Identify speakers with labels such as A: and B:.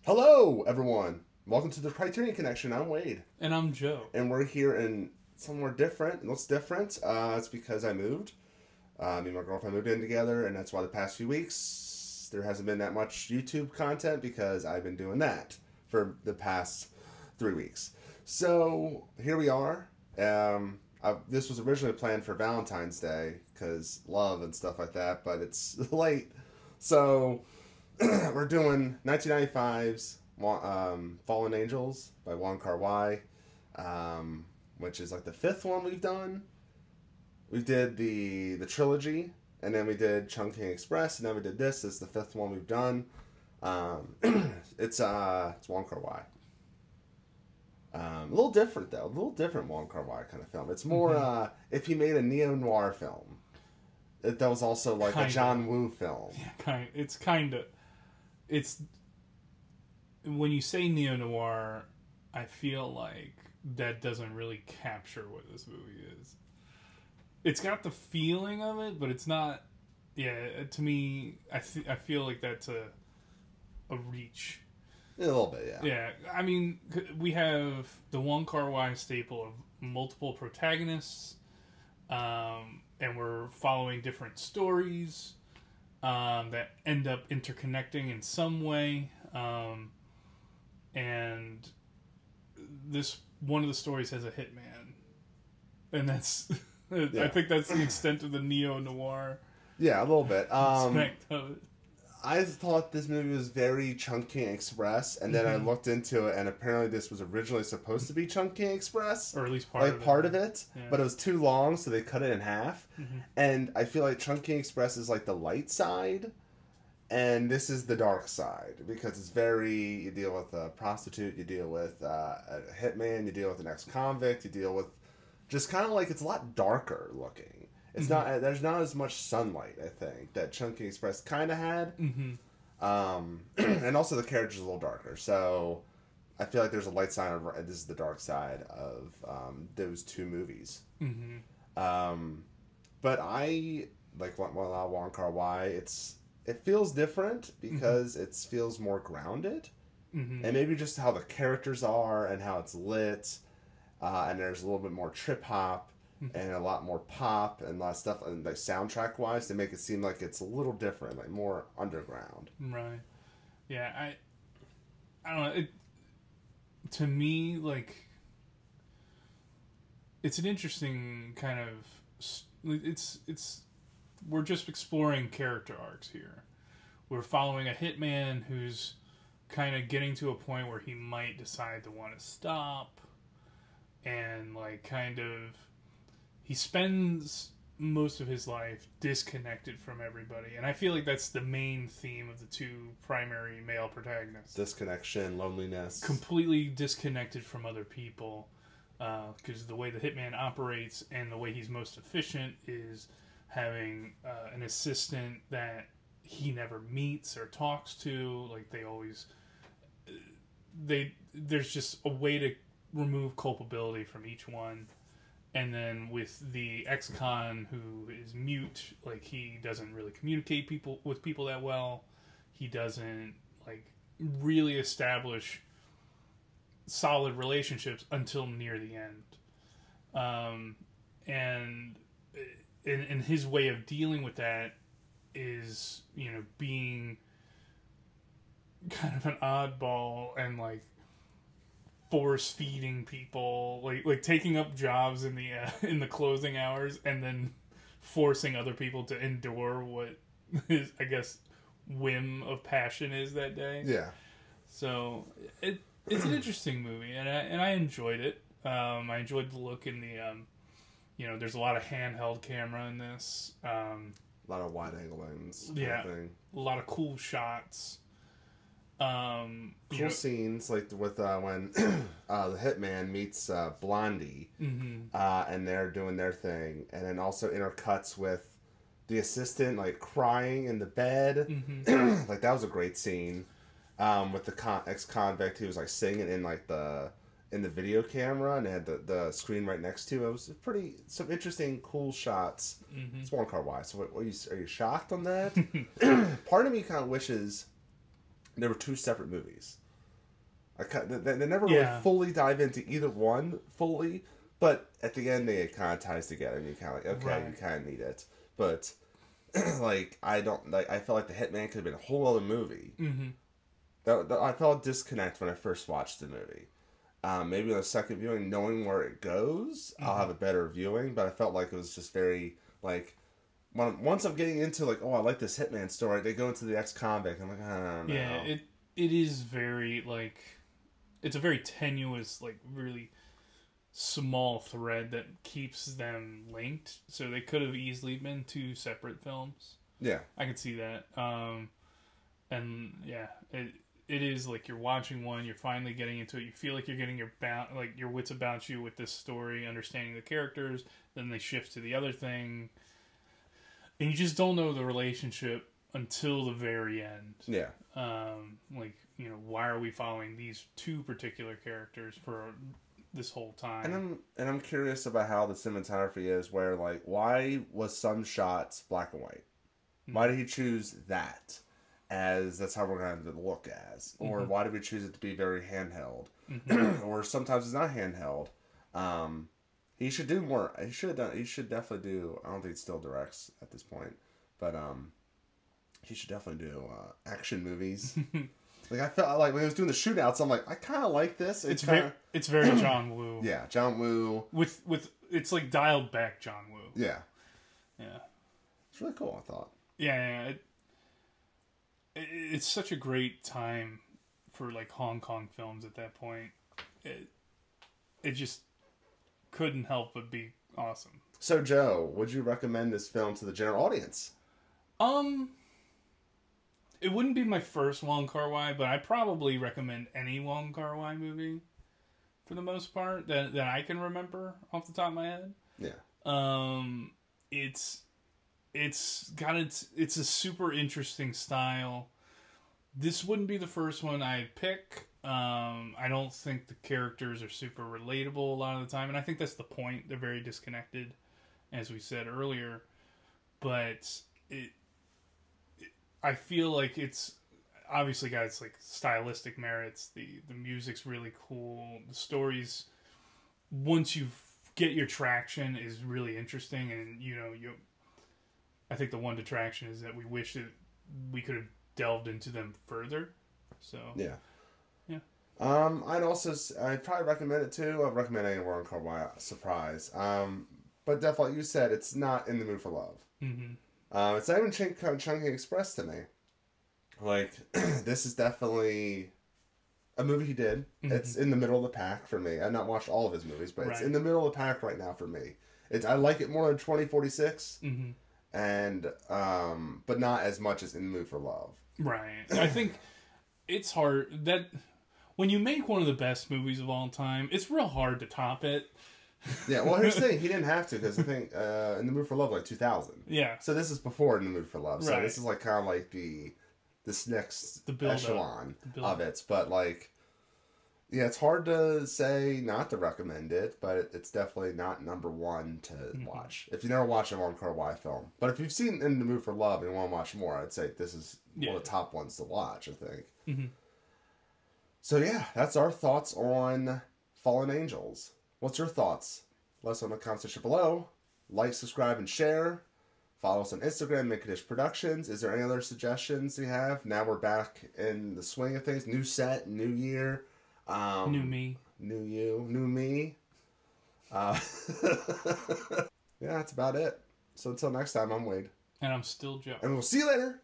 A: Hello, everyone. Welcome to the Criterion Connection. I'm Wade.
B: And I'm Joe.
A: And we're here in somewhere different. It looks different. It's because I moved. Me and my girlfriend moved in together, and that's why the past few weeks there hasn't been that much YouTube content because I've been doing that for the past 3 weeks. So here we are. This was originally planned for Valentine's Day because love and stuff like that, but it's late. So we're doing 1995's Fallen Angels by Kar-wai, which is like the fifth one we've done. We did the trilogy, and then we did Chungking Express, and then we did this. This is the fifth one we've done. It's Kar-wai. A little different though, a little different Kar-wai kind of film. It's more if he made a neo-noir film. That was also like a John Woo film.
B: Yeah, it's when you say neo-noir, I feel like that doesn't really capture what this movie is. It's got the feeling of it, but it's not. Yeah, to me, I feel like that's a reach.
A: A little bit, yeah.
B: Yeah, I mean, we have the Kar-wai staple of multiple protagonists, and we're following different stories that end up interconnecting in some way. And this one of the stories has a hitman, and that's yeah. I think that's the extent of the neo-noir.
A: Yeah, a little bit.
B: Aspect of it.
A: I thought this movie was very Chungking Express, and then I looked into it, and apparently this was originally supposed to be Chungking Express,
B: or at least part of it. Yeah.
A: But it was too long, so they cut it in half.
B: Mm-hmm.
A: And I feel like Chungking Express is like the light side, and this is the dark side because it's very. You deal with a prostitute, you deal with a hitman, you deal with an ex-convict, you deal with just kind of like it's a lot darker looking. It's not. There's not as much sunlight, I think, that Chungking Express kind of had.
B: Mm-hmm.
A: And also the character's a little darker, so I feel like there's a light side of this is the dark side of those two movies.
B: Mm-hmm.
A: But I like Kar-wai. It feels different because it feels more grounded, and maybe just how the characters are and how it's lit, and there's a little bit more trip hop. And a lot more pop and a lot of stuff, and like soundtrack wise, they make it seem like it's a little different, like more underground.
B: Right. Yeah, I don't know. To me, like, it's an interesting kind of. It's we're just exploring character arcs here. We're following a hitman who's kind of getting to a point where he might decide to want to stop, and like kind of. He spends most of his life disconnected from everybody. And I feel like that's the main theme of the two primary male protagonists.
A: Disconnection, loneliness.
B: Completely disconnected from other people. Because the way the hitman operates and the way he's most efficient is having an assistant that he never meets or talks to. Like, they always... There's just a way to remove culpability from each one. And then with the ex-con who is mute, like he doesn't really communicate with people that well. He doesn't like really establish solid relationships until near the end. And his way of dealing with that is, you know, being kind of an oddball and like force feeding people, like taking up jobs in the closing hours, and then forcing other people to endure what his, I guess, whim of passion is that day.
A: Yeah.
B: So it's an interesting movie, and I enjoyed it. I enjoyed the look in the, there's a lot of handheld camera in this.
A: A lot of wide angle lens.
B: Yeah. A lot of cool shots.
A: Cool scenes like with when the hitman meets Blondie, and they're doing their thing, and then also intercuts with the assistant like crying in the bed. Like that was a great scene. With the ex-convict, he was like singing in like in the video camera, and they had the screen right next to it. It was some interesting, cool shots. It's Kar-wai. So are you shocked on that? Part of me kind of wishes there were two separate movies. They never really fully dive into either one fully, but at the end they kind of ties together, and you kind of like, okay, you kind of need it. But like I felt like the Hitman could have been a whole other movie.
B: Mm-hmm.
A: I felt a disconnect when I first watched the movie. Maybe on the second viewing, knowing where it goes, I'll have a better viewing. But I felt like it was just very like once I'm getting into like, oh, I like this Hitman story. They go into the ex-convict. I'm like, I don't know.
B: Yeah, it is very like it's a very tenuous, like really small thread that keeps them linked. So they could have easily been two separate films.
A: Yeah,
B: I could see that. And yeah, it is like you're watching one, you're finally getting into it. You feel like you're getting your wits about you with this story, understanding the characters. Then they shift to the other thing, and you just don't know the relationship until the very end.
A: Yeah.
B: Like, you know, why are we following these two particular characters for this whole time?
A: And I'm curious about how the cinematography is. Where like, why was some shots black and white? Why did he choose that? As that's how we're going to look as, or why did we choose it to be very handheld, or sometimes it's not handheld. He should do more. He should definitely do. I don't think he still directs at this point, but he should definitely do action movies. Like I felt like when he was doing the shootouts, I'm like, I kind of like this.
B: It's very John Woo.
A: Yeah, John Woo
B: with it's like dialed back John Woo.
A: Yeah,
B: yeah,
A: it's really cool. I thought.
B: Yeah. It's such a great time for like Hong Kong films at that point. It just couldn't help but be awesome.
A: So Joe, would you recommend this film to the general audience?
B: It wouldn't be my first Wong Kar-wai, but I probably recommend any Wong Kar-wai movie for the most part that I can remember off the top of my head.
A: Yeah.
B: It's a super interesting style. This wouldn't be the first one I'd pick. I don't think the characters are super relatable a lot of the time, and I think that's the point. They're very disconnected, as we said earlier. But I feel like it's obviously got its like stylistic merits. The music's really cool. The stories, once you get your traction, is really interesting, and I think the one detraction is that we wish that we could have delved into them further. So
A: yeah. I'd probably recommend it too. I'd recommend anyone on Kar-wai Surprise. But definitely, like you said, it's not In the Mood for Love. Mm-hmm. It's not even Chungking Express to me. Like this is definitely a movie he did. Mm-hmm. It's in the middle of the pack for me. I've not watched all of his movies, but it's in the middle of the pack right now for me. I like it more than 2046. Mm-hmm. And but not as much as In the Mood for Love.
B: Right. I think it's hard that when you make one of the best movies of all time, it's real hard to top it.
A: Yeah, well, here's the thing. He didn't have to, because I think In the Mood for Love like 2000.
B: Yeah.
A: So this is before In the Mood for Love. So this is like kind of like this next echelon of it. But like, yeah, it's hard to say not to recommend it, but it's definitely not number one to watch. If you never watched a Wong Kar-wai film. But if you've seen In the Mood for Love and you want to watch more, I'd say this is one of the top ones to watch, I think. Mm-hmm. So yeah, that's our thoughts on Fallen Angels. What's your thoughts? Let us know in the comment section below. Like, subscribe, and share. Follow us on Instagram, Condish Productions. Is there any other suggestions you have? Now we're back in the swing of things. New set, new year.
B: New me.
A: New you. New me. Yeah, that's about it. So until next time, I'm Wade.
B: And I'm still Joe.
A: And we'll see you later.